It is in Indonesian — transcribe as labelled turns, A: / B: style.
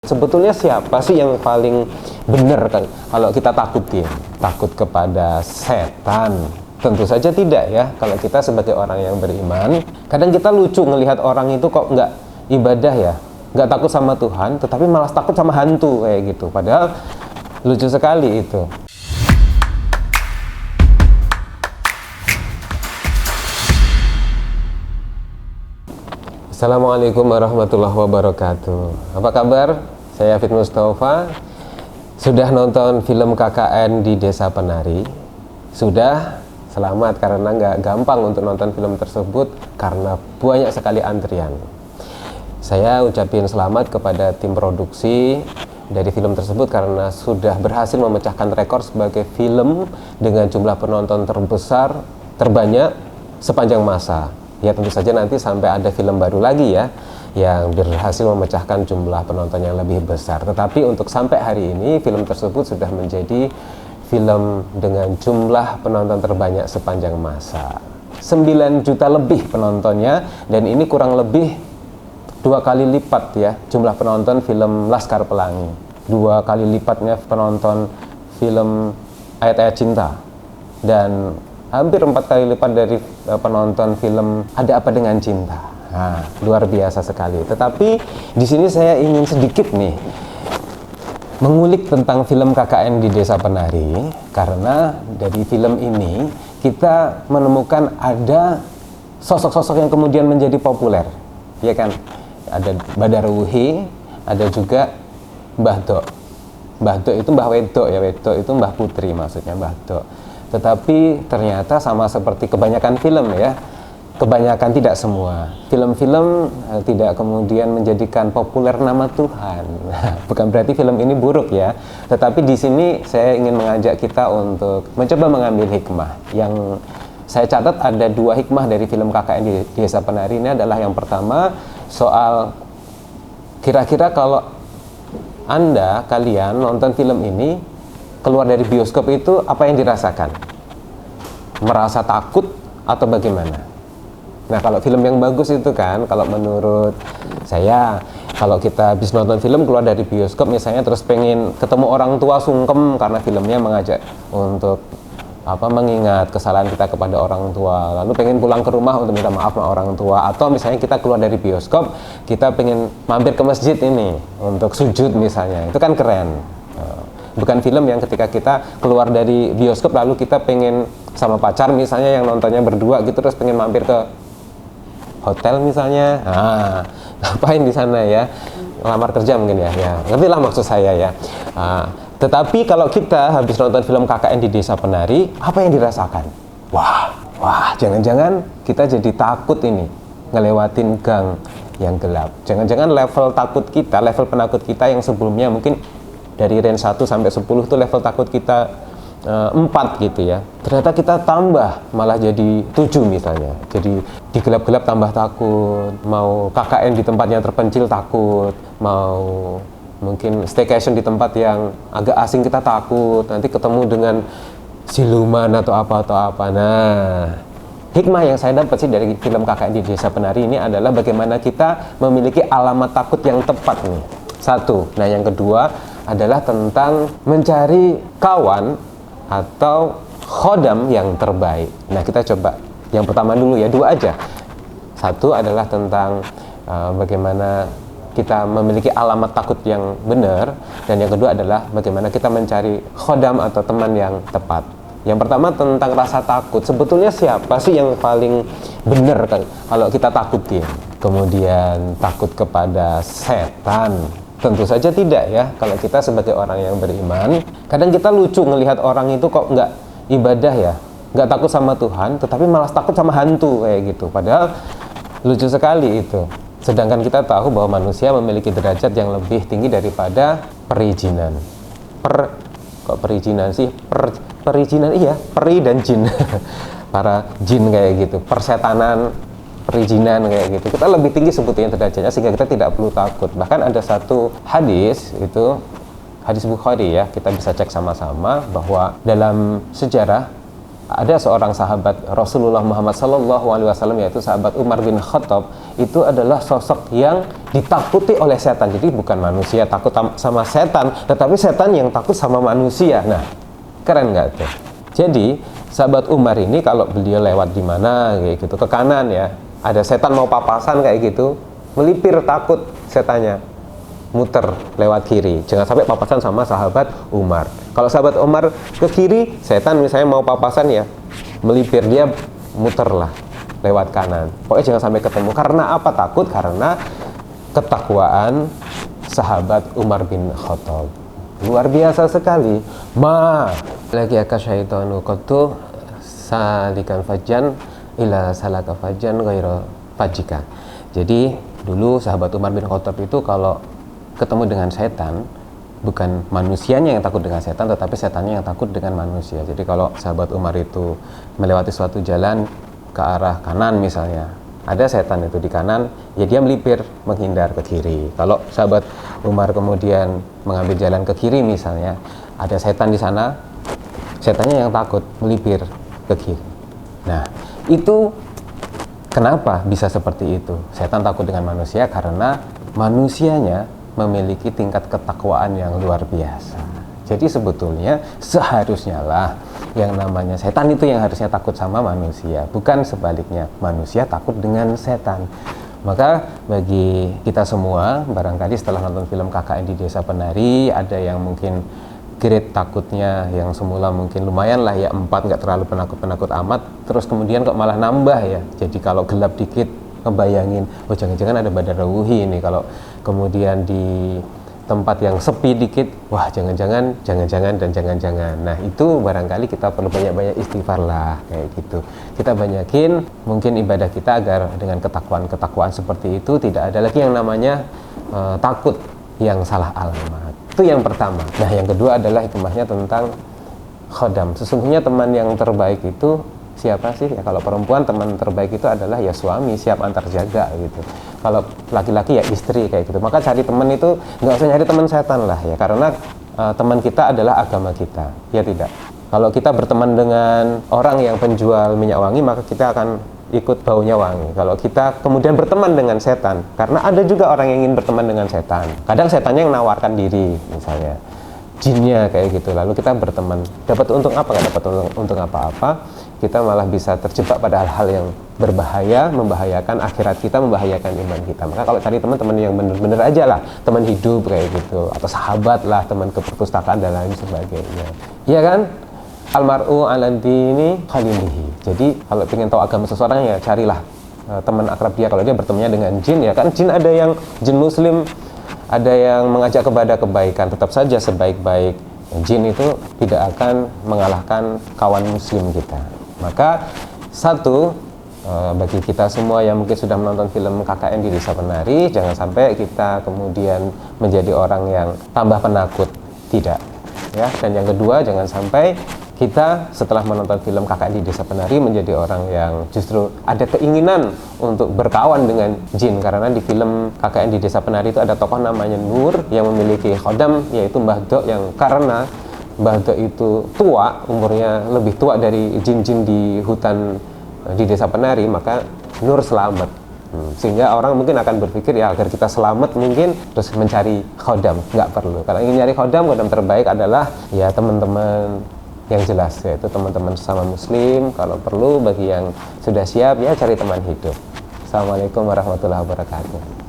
A: Sebetulnya siapa sih yang paling benar kan kalau kita takutin? Takut kepada setan? Tentu saja tidak ya. Kalau kita sebagai orang yang beriman, kadang kita lucu ngelihat orang itu kok nggak ibadah ya, nggak takut sama Tuhan, tetapi malah takut sama hantu kayak gitu. Padahal lucu sekali itu. Assalamualaikum warahmatullahi wabarakatuh. Apa kabar? Saya Fit Mustafa. Sudah nonton film KKN di Desa Penari? Sudah? Selamat, karena nggak gampang untuk nonton film tersebut karena banyak sekali antrian. Saya ucapin selamat kepada tim produksi dari film tersebut karena sudah berhasil memecahkan rekor sebagai film dengan jumlah penonton terbesar, terbanyak sepanjang masa. Ya tentu saja nanti sampai ada film baru lagi ya yang berhasil memecahkan jumlah penonton yang lebih besar. Tetapi untuk sampai hari ini film tersebut sudah menjadi film dengan jumlah penonton terbanyak sepanjang masa. 9 juta lebih penontonnya, dan ini kurang lebih 2 kali lipat ya jumlah penonton film Laskar Pelangi. 2 kali lipatnya penonton film Ayat-Ayat Cinta, dan hampir 4 kali lipat dari penonton film Ada Apa Dengan Cinta. Nah, luar biasa sekali. Tetapi di sini saya ingin sedikit nih mengulik tentang film KKN di Desa Penari, karena dari film ini kita menemukan ada sosok-sosok yang kemudian menjadi populer, ya kan? Ada Badarwuhi, ada juga Mbah Dok. Mbah Dok itu Mbah Wedok ya, Wedok itu Mbah Putri maksudnya, Mbah Dok. Tetapi ternyata sama seperti kebanyakan film ya, kebanyakan, tidak semua film-film tidak kemudian menjadikan populer nama Tuhan. Bukan berarti film ini buruk ya, tetapi di sini saya ingin mengajak kita untuk mencoba mengambil hikmah. Yang saya catat ada 2 hikmah dari film KKN di Desa Penari ini adalah, yang pertama soal kira-kira kalau kalian nonton film ini keluar dari bioskop itu apa yang dirasakan? Merasa takut atau bagaimana? Nah, kalau film yang bagus itu kan, kalau menurut saya, kalau kita habis nonton film keluar dari bioskop misalnya terus pengen ketemu orang tua sungkem karena filmnya mengajak untuk mengingat kesalahan kita kepada orang tua, lalu pengen pulang ke rumah untuk minta maaf sama orang tua, atau misalnya kita keluar dari bioskop kita pengen mampir ke masjid ini untuk sujud misalnya, itu kan keren. Bukan film yang ketika kita keluar dari bioskop lalu kita pengen sama pacar misalnya yang nontonnya berdua gitu terus pengen mampir ke hotel misalnya, ngapain di sana ya, ngelamar kerja mungkin ya, ngerti lah maksud saya ya. Tetapi kalau kita habis nonton film KKN di Desa Penari, apa yang dirasakan? Wah, jangan-jangan kita jadi takut ini ngelewatin gang yang gelap. Jangan-jangan level takut kita, level penakut kita yang sebelumnya mungkin dari range 1 sampai 10 itu level takut kita 4 gitu ya, ternyata kita tambah malah jadi 7 misalnya. Jadi di gelap-gelap tambah takut, mau KKN di tempat yang terpencil takut, mau mungkin staycation di tempat yang agak asing kita takut, nanti ketemu dengan siluman atau apa. Nah, hikmah yang saya dapat sih dari film KKN di Desa Penari ini adalah bagaimana kita memiliki alamat takut yang tepat nih. 1. Nah, yang kedua adalah tentang mencari kawan atau khodam yang terbaik. Nah, kita coba yang pertama dulu ya, 2 aja. 1 adalah tentang bagaimana kita memiliki alamat takut yang benar, dan yang kedua adalah bagaimana kita mencari khodam atau teman yang tepat. Yang pertama tentang rasa takut. Sebetulnya siapa sih yang paling benar kan kalau kita takutin? Kemudian takut kepada setan? Tentu saja tidak ya. Kalau kita sebagai orang yang beriman, kadang kita lucu ngelihat orang itu kok nggak ibadah ya, nggak takut sama Tuhan, tetapi malah takut sama hantu kayak gitu. Padahal lucu sekali itu. Sedangkan kita tahu bahwa manusia memiliki derajat yang lebih tinggi daripada perizinan. Perizinan sih? Perizinan iya, peri dan jin. Para jin kayak gitu, persetanan, perizinan kayak gitu, kita lebih tinggi sebetulnya derajatnya sehingga kita tidak perlu takut. Bahkan ada satu hadis, itu hadis Bukhari ya, kita bisa cek sama-sama bahwa dalam sejarah ada seorang sahabat Rasulullah Muhammad SAW, yaitu sahabat Umar bin Khattab. Itu adalah sosok yang ditakuti oleh setan. Jadi bukan manusia takut sama setan, tetapi setan yang takut sama manusia. Nah, keren nggak tuh? Jadi sahabat Umar ini kalau beliau lewat di mana kayak gitu, ke kanan ya, ada setan mau papasan kayak gitu, melipir takut setannya, muter lewat kiri, jangan sampai papasan sama sahabat Umar. Kalau sahabat Umar ke kiri, setan misalnya mau papasan ya, melipir, dia muterlah lewat kanan. Pokoknya jangan sampai ketemu. Karena apa? Takut karena ketakwaan sahabat Umar bin Khattab. Luar biasa sekali. Lagi akasyaitanu qattu salikan fajan ila salaka fajan ghairu fajika. Jadi dulu sahabat Umar bin Khattab itu kalau ketemu dengan setan, bukan manusianya yang takut dengan setan, tetapi setannya yang takut dengan manusia. Jadi kalau sahabat Umar itu melewati suatu jalan ke arah kanan misalnya, ada setan itu di kanan, ya dia melipir menghindar ke kiri. Kalau sahabat Umar kemudian mengambil jalan ke kiri misalnya, ada setan di sana, setannya yang takut melipir ke kiri. Nah, itu kenapa bisa seperti itu? Setan takut dengan manusia karena manusianya memiliki tingkat ketakwaan yang luar biasa. Jadi sebetulnya seharusnya lah yang namanya setan itu yang harusnya takut sama manusia, bukan sebaliknya, manusia takut dengan setan. Maka bagi kita semua, barangkali setelah nonton film KKN di Desa Penari, ada yang mungkin grade takutnya yang semula mungkin lumayan lah ya, 4, nggak terlalu penakut-penakut amat, terus kemudian kok malah nambah ya. Jadi kalau gelap dikit ngebayangin, oh jangan-jangan ada Badar Rawuhi ini. Kalau kemudian di tempat yang sepi dikit, wah jangan-jangan dan jangan-jangan. Nah itu barangkali kita perlu banyak-banyak istighfar lah kayak gitu. Kita banyakin mungkin ibadah kita agar dengan ketakwaan seperti itu tidak ada lagi yang namanya takut yang salah alamat. Itu yang pertama. Nah yang kedua adalah hikmahnya tentang khodam. Sesungguhnya teman yang terbaik itu siapa sih? Ya kalau perempuan teman terbaik itu adalah ya suami, siap antar jaga gitu. Kalau laki-laki ya istri kayak gitu. Maka cari teman itu nggak usah nyari teman setan lah ya, karena teman kita adalah agama kita, ya tidak. Kalau kita berteman dengan orang yang penjual minyak wangi, maka kita akan ikut baunya wangi. Kalau kita kemudian berteman dengan setan, karena ada juga orang yang ingin berteman dengan setan. Kadang setannya yang menawarkan diri, misalnya jinnya kayak gitu. Lalu kita berteman, dapat untung apa? Nggak dapat untung apa-apa. Kita malah bisa terjebak pada hal-hal yang berbahaya, membahayakan akhirat kita, membahayakan iman kita. Maka kalau cari teman-teman yang bener-bener aja lah, teman hidup kayak gitu, atau sahabat lah, teman ke perpustakaan dan lain sebagainya. Iya kan? Almar'u ala dini khalilihi. Jadi kalau ingin tahu agama seseorang ya carilah teman akrab dia. Kalau dia bertemannya dengan jin, ya kan jin ada yang jin muslim, ada yang mengajak kepada kebaikan. Tetap saja sebaik-baik jin itu tidak akan mengalahkan kawan muslim kita. Maka satu, bagi kita semua yang mungkin sudah menonton film KKN di Desa Penari, jangan sampai kita kemudian menjadi orang yang tambah penakut, tidak ya. Dan yang kedua, jangan sampai kita setelah menonton film KKN di Desa Penari menjadi orang yang justru ada keinginan untuk berkawan dengan jin. Karena di film KKN di Desa Penari itu ada tokoh namanya Nur yang memiliki khodam, yaitu Mbah Dok, yang karena Mbah Dok itu tua, umurnya lebih tua dari jin-jin di hutan di Desa Penari, maka Nur selamat. Sehingga orang mungkin akan berpikir ya agar kita selamat mungkin terus mencari khodam. Nggak perlu. Kalau ingin nyari khodam terbaik adalah ya teman-teman yang jelas, yaitu teman-teman sesama muslim. Kalau perlu bagi yang sudah siap ya cari teman hidup. Assalamualaikum warahmatullahi wabarakatuh.